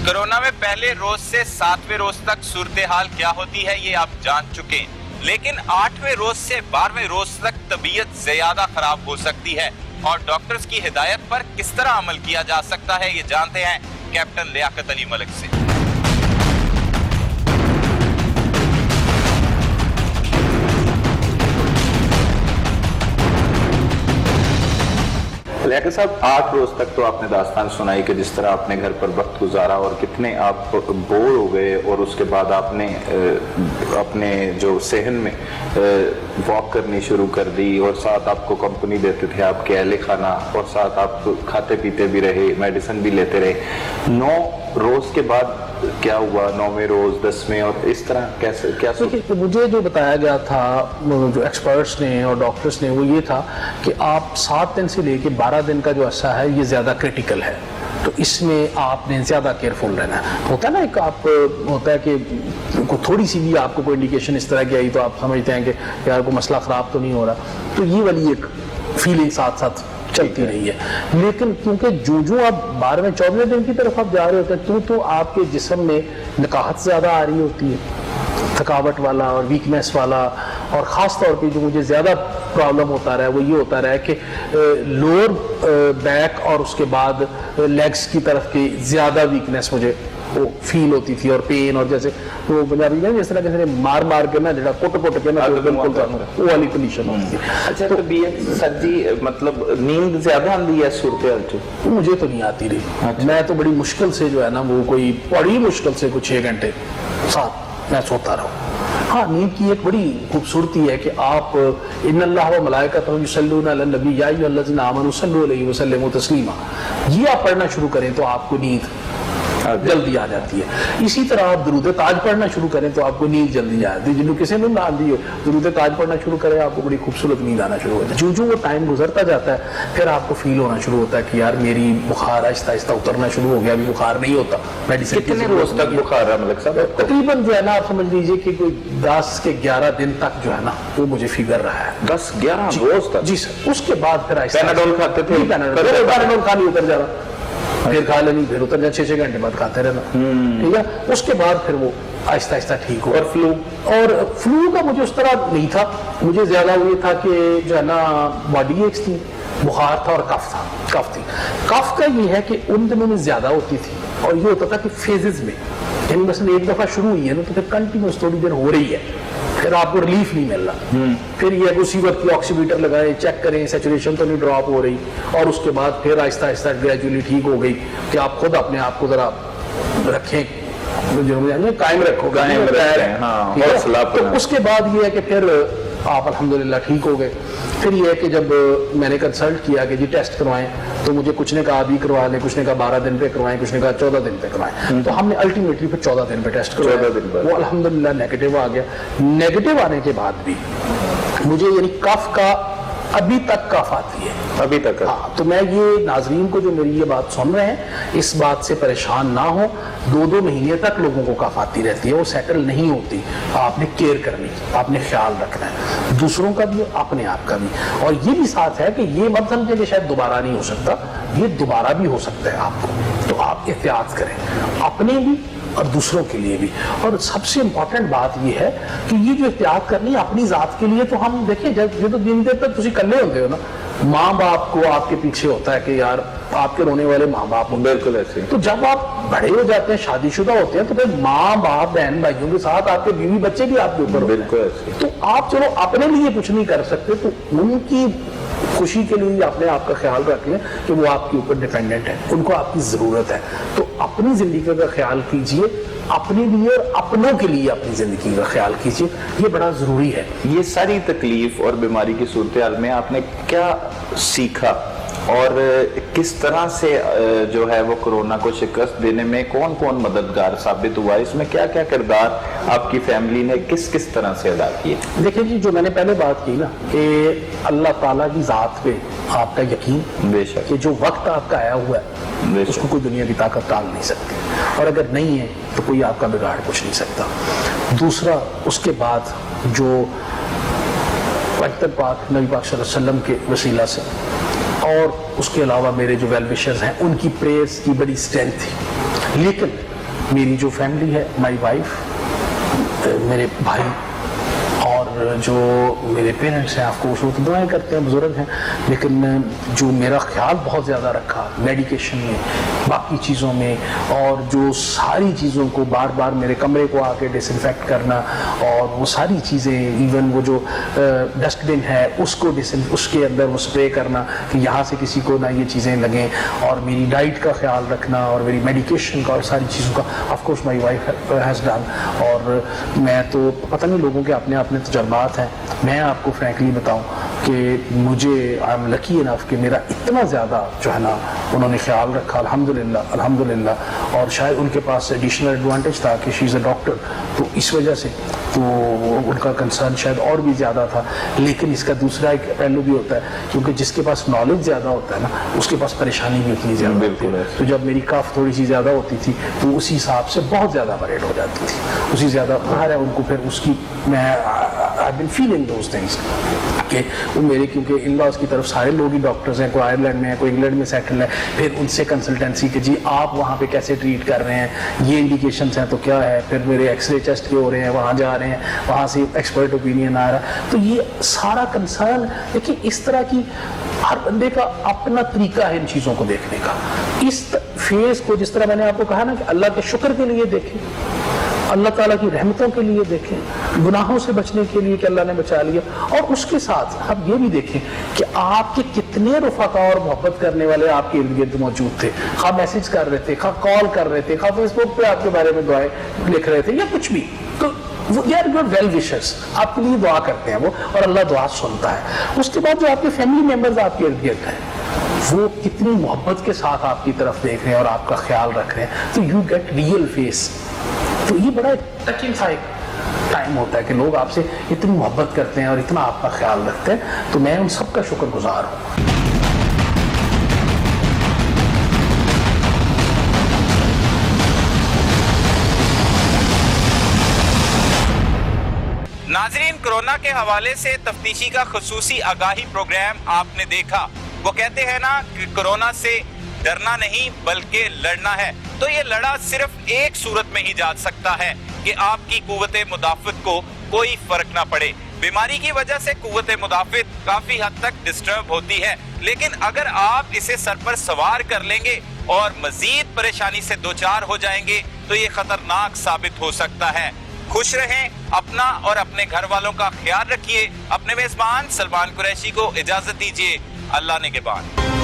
कोरोना में पहले रोज से 7वें रोज तक सूरत हाल क्या होती है ये आप जान चुके, लेकिन 8वें रोज से 12वें रोज तक तबीयत ज्यादा खराब हो सकती है और डॉक्टर्स की हिदायत पर किस तरह अमल किया जा सकता है ये जानते हैं कैप्टन लियाकत अली मलिक से। लियाकत साहब 8 रोज तक तो आपने दास्तान सुनाई कि जिस तरह आपने घर पर वक्त गुजारा और कितने आप बोर हो गए, और उसके बाद आपने अपने जो सहन में वॉक करनी शुरू कर दी, और साथ आपको कंपनी देते थे आपके अहले खाना, और साथ आप खाते पीते भी रहे, मेडिसिन भी लेते रहे। 9 रोज के बाद क्या हुआ, 9वें रोज, 10वें, और इस तरह कैसे क्या तो मुझे जो बताया गया था जो एक्सपर्ट्स ने और डॉक्टर्स ने, वो ये था कि आप 7 दिन से लेके 12 दिन का जो अरसा है ये ज़्यादा क्रिटिकल है, तो इसमें आपने ज़्यादा केयरफुल रहना है। होता है ना एक आप होता है कि थोड़ी सी भी आपको कोई इंडिकेशन इस तरह की आई तो आप समझते हैं कि यार कोई मसला ख़राब तो नहीं हो रहा, तो ये वाली एक फीलिंग साथ साथ चलती रही है। लेकिन क्योंकि जो आप 12वें 14वें दिन की तरफ आप जा रहे होते हैं तो आपके जिस्म में नकाहत ज़्यादा आ रही होती है, थकावट वाला और वीकनेस वाला, और ख़ास तौर पे जो मुझे ज़्यादा प्रॉब्लम होता रहा है वो ये होता रहा है कि लोअर बैक और उसके बाद लेग्स की तरफ की ज़्यादा वीकनेस मुझे वो फील होती थी, और पेन, और जैसे वो पंजाबी में जिस तरह के मार मार के ना जरा कुट के ना बिल्कुल वो वाली कंडीशन होती है। अच्छा, तो सर जी मतलब नींद ज्यादा आती है सूरत? मुझे तो नहीं आती रही। अच्छा। मैं तो बड़ी मुश्किल से जो है ना वो कोई बड़ी मुश्किल से कुछ 6 घंटे साथ मैं सोता रहूं। हाँ, नींद की एक बड़ी खूबसूरती है कि आप इन्नल्लाह व मलाइकतहु युसल्लूना अलन नबी या अय्युहल्लज़ीना आमनू सल्लु अलैहि व सल्लिमू तस्लीमा, ये आप पढ़ना शुरू करें तो आपको नींद जल्दी आ जाती है। इसी तरह आप दुरूद ताज पढ़ना शुरू करें तो आपको नींद जल्दी आ जाती है। जिन्होंने किसी ने ना दी हो दुरूद ताज पढ़ना शुरू करें आपको बड़ी खूबसूरत नींद आना शुरू होता है। जो वो टाइम गुजरता जाता है फिर आपको फील होना शुरू होता है कि यार मेरी बुखार आहिस्ता आहिस्ता उतरना शुरू हो गया, अभी बुखार नहीं होता। मेडिसिन कितने रोज तक बुखार है मलिक साहब? तकरीबन जो है ना आप समझ लीजिए कि कोई 10 के 11 दिन तक जो है ना वो मुझे फिगर रहा है। 10-11 रोज तक? जी सर। उसके बाद फिर पैनाडोल खाते थे? पैनाडोल खाली उतर जा रहा, फिर खा लेनी, फिर उतर जा, 6-6 घंटे बाद खाते रहना, ठीक है। उसके बाद फिर वो आहिस्ता आहिस्ता ठीक हो। और फ्लू का मुझे उस तरह नहीं था, मुझे ज्यादा ये था कि जो है ना बॉडी एक्स थी, बुखार था और कफ थी। कफ का ये है कि उन दिनों में ज्यादा होती थी, और ये होता था कि फेजेस में, यानी मसलन एक दफा शुरू हुई है ना तो फिर कंटिन्यूस थोड़ी देर हो रही है, फिर आपको रिलीफ नहीं मिल रहा, फिर ये उसी वक्त की ऑक्सीमीटर लगाए, चेक करें सैचुरेशन तो नहीं ड्रॉप हो रही, और उसके बाद फिर आहिस्ता आहिस्ता ग्रेजुअली ठीक हो गई कि आप खुद अपने आप को जरा रखें, कायम रखो, तो उसके बाद ये है कि फिर आप अल्हम्दुलिल्लाह ठीक हो गए। फिर ये है कि जब मैंने कंसल्ट किया कि जी टेस्ट करवाएं, तो मुझे कुछ ने कहा अभी करवा लें, कुछ ने कहा 12 दिन पे करवाएं, कुछ ने कहा 14 दिन पे करवाएं, तो हमने अल्टीमेटली फिर 14 दिन पे टेस्ट करवाया, वो अल्हम्दुलिल्लाह नेगेटिव आ गया। नेगेटिव आने के बाद भी मुझे यानी कफ का अभी तक कफ आती है, अभी तक? हाँ, तो मैं ये नाजरीन को जो मेरी ये बात सुन रहे हैं इस बात से परेशान ना हो, 2-2 महीने तक लोगों को कफ आती रहती है, वो सेटल नहीं होती। आपने केयर करनी, आपने ख्याल रखना है, दूसरों का भी अपने आप का भी। और ये भी साथ है कि ये मत समझे कि शायद दोबारा नहीं हो सकता, ये दोबारा भी हो सकता है आपको, तो आप एहतियात करें अपने भी और दूसरों के लिए भी। और सबसे इंपॉर्टेंट बात यह है कि ये जो एहतियात करनी है अपनी जात के लिए, तो हम देखें जब ये तो दिन देर तक तुम कल्ले होते हो ना, माँ बाप को आपके पीछे होता है कि यार आपके रोने वाले माँ बाप होंगे, बिल्कुल ऐसे। तो जब आप बड़े हो जाते हैं, शादीशुदा होते हैं, तो फिर माँ बाप बहन भाइयों के साथ आपके बीवी बच्चे भी आपके ऊपर, बिल्कुल ऐसे। तो आप चलो अपने लिए कुछ नहीं कर सकते, तो उनकी खुशी के लिए अपने आप का ख्याल रख लें कि वो आपके ऊपर डिपेंडेंट है, उनको आपकी जरूरत है, तो अपनी जिंदगी का ख्याल कीजिए, अपने लिए और अपनों के लिए अपनी जिंदगी का ख्याल कीजिए, ये बड़ा जरूरी है। ये सारी तकलीफ और बीमारी की सूरत हाल में आपने क्या सीखा, और किस तरह से जो है वो कोरोना को शिकस्त देने में कौन कौन मददगार साबित हुआ, इसमें क्या क्या किरदार आपकी फैमिली ने किस किस तरह से अदा किए? देखिए जी, जो मैंने पहले बात की ना कि अल्लाह ताला की जात पे आपका यकीन, बेशक, कि जो वक्त आपका आया हुआ है उसको कोई दुनिया की ताकत टाल नहीं सकती, और अगर नहीं है तो कोई आपका बिगाड़ कुछ नहीं सकता। दूसरा, उसके बाद जो पवित्र पाक नबी पाक सल्लल्लाहु अलैहि वसल्लम के वसीला से और उसके अलावा मेरे जो वेल विशर्स हैं उनकी प्रेयर्स की बड़ी स्ट्रेंथ थी। लेकिन मेरी जो फैमिली है, माई वाइफ, मेरे भाई और जो मेरे पेरेंट्स हैं, ऑफकोर्स वो तो दुआएं करते हैं, बुजुर्ग हैं, लेकिन जो मेरा ख्याल बहुत ज़्यादा रखा मेडिकेशन में, बाकी चीज़ों में, और जो सारी चीज़ों को बार बार मेरे कमरे को आके डिसइंफेक्ट करना, और वो सारी चीज़ें, इवन वो जो डस्टबिन है उसको उसके अंदर वो स्प्रे करना कि यहाँ से किसी को ना ये चीज़ें लगें, और मेरी डाइट का ख्याल रखना, और मेरी मेडिकेशन का, और सारी चीज़ों का of course my wife has done. और मैं तो पता नहीं, लोगों के अपने अपने तजर्बात हैं। मैं आपको फ्रैंकली बताऊं कि मुझे आई एम लकी इनफ कि मेरा इतना ज़्यादा जो है ना उन्होंने ख्याल रखा, अल्हम्दुलिल्लाह अल्हम्दुलिल्लाह। और शायद उनके पास एडिशनल एडवांटेज था कि शी इज़ अ डॉक्टर, तो इस वजह से तो उनका कंसर्न शायद और भी ज़्यादा था। लेकिन इसका दूसरा एक पहलू भी होता है, क्योंकि जिसके पास नॉलेज ज़्यादा होता है ना, उसके पास परेशानी भी उतनी ज़्यादा होती है। तो जब मेरी कफ थोड़ी सी ज़्यादा होती थी तो उसी हिसाब से बहुत ज़्यादा वरीड हो जाती थी, उसी ज़्यादा बाहर है उनको। फिर उसकी मैं I been feeling those things कि वो मेरे, क्योंकि इन लॉज की तरफ सारे लोग ही डॉक्टर्स हैं, कोई आयरलैंड में है, कोई इंग्लैंड में सेटल है, फिर उनसे कंसल्टेंसी कि जी आप वहाँ पे कैसे ट्रीट कर रहे हैं, ये इंडिकेशंस हैं तो क्या है, फिर मेरे एक्सरे टेस्ट के हो रहे हैं, वहाँ जा रहे हैं, वहाँ से एक्सपर्ट ओपिनियन आ रहा है। तो ये सारा कंसर्न, देखिए इस तरह की हर बंदे का अपना तरीका है इन चीज़ों को देखने का। इस फेज को, जिस तरह मैंने आपको कहा ना कि अल्लाह के शुक्र के लिए देखें, अल्लाह ताला की रहमतों के लिए देखें, गुनाहों से बचने के लिए कि अल्लाह ने बचा लिया, और उसके साथ आप ये भी देखें कि आपके कितने रुफका और मोहब्बत करने वाले आपके इर्द गिर्द मौजूद थे। खा मैसेज कर रहे थे, खा कॉल कर रहे थे, खा फेसबुक पे आपके बारे में दुआएं लिख रहे थे, या कुछ भी, तो वो they are your well wishers, आपके लिए दुआ करते हैं वो, और अल्लाह दुआ सुनता है। उसके बाद जो आपके फैमिली मेम्बर्स आपके इर्द गिर्द हैं, वो कितनी मोहब्बत के साथ आपकी तरफ देख रहे हैं और आपका ख्याल रख रहे हैं, तो यू गेट रियल फेस। तो ये बड़ा टचिंग सा एक टाइम होता है कि लोग आपसे इतनी मोहब्बत करते हैं और इतना आपका ख्याल रखते हैं। तो मैं उन सबका शुक्रगुजार हूँ। नाजरीन, कोरोना के हवाले से तफ्तीशी का खुसूसी आगाही प्रोग्राम आपने देखा। वो कहते हैं ना कि कोरोना से डरना नहीं बल्कि लड़ना है। तो ये लड़ा सिर्फ एक सूरत में ही जा सकता है कि आपकी कुव्वते मुदाफ़त को कोई फर्क ना पड़े। बीमारी की वजह से कुव्वते मुदाफ़त काफी हद तक डिस्टर्ब होती है, लेकिन अगर आप इसे सर पर सवार कर लेंगे और मजीद परेशानी से दो चार हो जाएंगे तो ये खतरनाक साबित हो सकता है। खुश रहें, अपना और अपने घर वालों का ख्याल रखिए। अपने मेजबान सलमान कुरैशी को इजाजत दीजिए। अल्लाह ने के बाद।